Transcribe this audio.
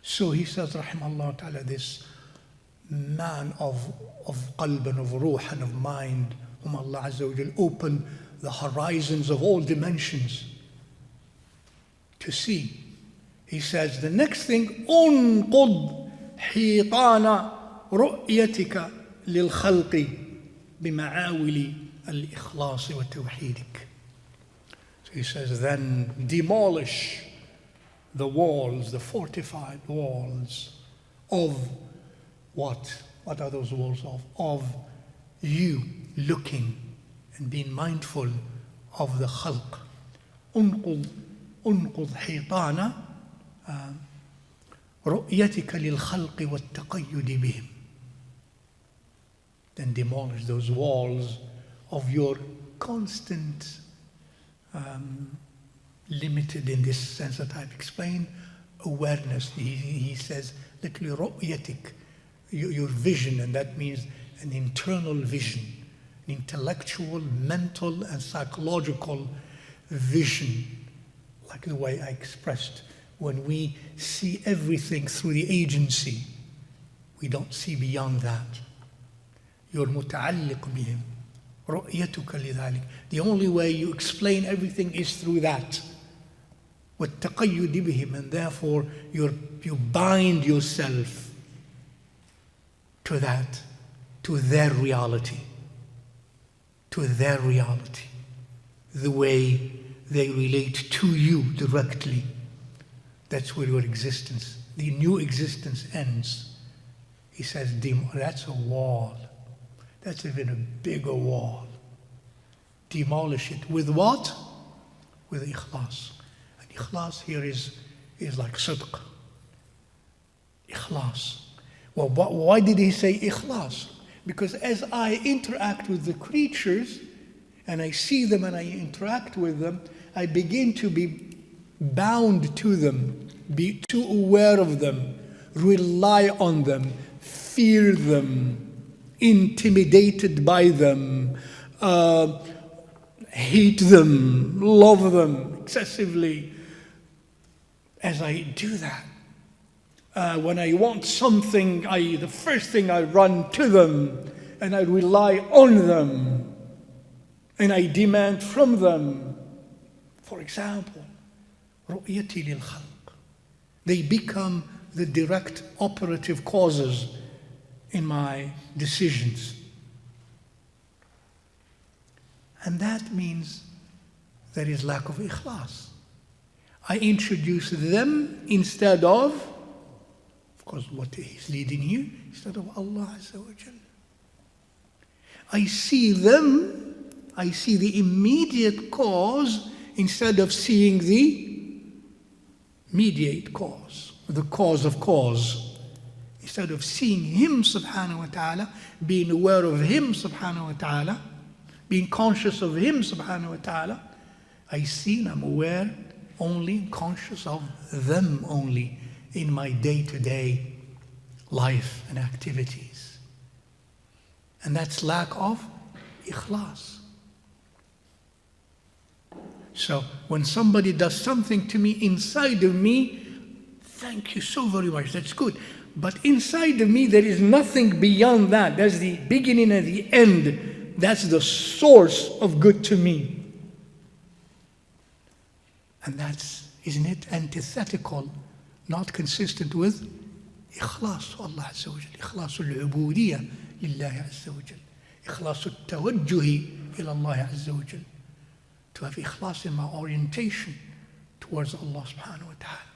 So he says, rahimahullah ta'ala, this man of qalb and of ruh and of mind, whom Allah Azza wa Jal opened the horizons of all dimensions to see. He says, the next thing, أنقض حيطان رؤيتك للخلق بمعاول الإخلاص وتوحيدك. So he says, then demolish the walls, the fortified walls of what? What are those walls of? Of you looking and being mindful of the khalq. أنقض حيطان رؤيتك للخلق والتقيد بهم. Then demolish those walls of your constant, limited in this sense that I've explained, awareness. He says, literally, رؤيتك, your vision, and that means an internal vision, an intellectual, mental, and psychological vision, like the way I expressed. When we see everything through the agency, we don't see beyond that. You're متعلق بهم. رؤيتك لذلك. The only way you explain everything is through that. والتقيد بهم, and therefore you bind yourself to that, to their reality, the way they relate to you directly. That's where your existence, the new existence, ends. He says, that's a wall. That's even a bigger wall. Demolish it. With what? With ikhlas. And ikhlas here is like sidq. Ikhlas. Well, why did he say ikhlas? Because as I interact with the creatures, and I see them and I interact with them, I begin to be bound to them, be too aware of them, rely on them, fear them, intimidated by them, hate them, love them excessively. As I do that, when I want something, the first thing I run to them and I rely on them and I demand from them. For example, رؤيتي للخلق. They become the direct operative causes in my decisions. And that means there is lack of ikhlas. I introduce them instead of course, what he's leading here, instead of Allah Azza wa Jal. I see them, I see the immediate cause instead of seeing the mediate cause, the cause of cause. Instead of seeing Him subhanahu wa ta'ala, being aware of Him subhanahu wa ta'ala, being conscious of Him subhanahu wa ta'ala, I see and I'm aware only, conscious of them only in my day-to-day life and activities. And that's lack of ikhlas. So when somebody does something to me inside of me, thank you so very much, that's good. But inside of me, there is nothing beyond that. That's the beginning and the end. That's the source of good to me. And that's, isn't it, antithetical, not consistent with ikhlas Allah Azza wa Jal, ikhlas al-ubudiyya lillahi Azza wa Jal, ikhlas al-tawajjuhi ila Allah Azza wa Jal. To have ikhlas in my orientation towards Allah subhanahu wa ta'ala.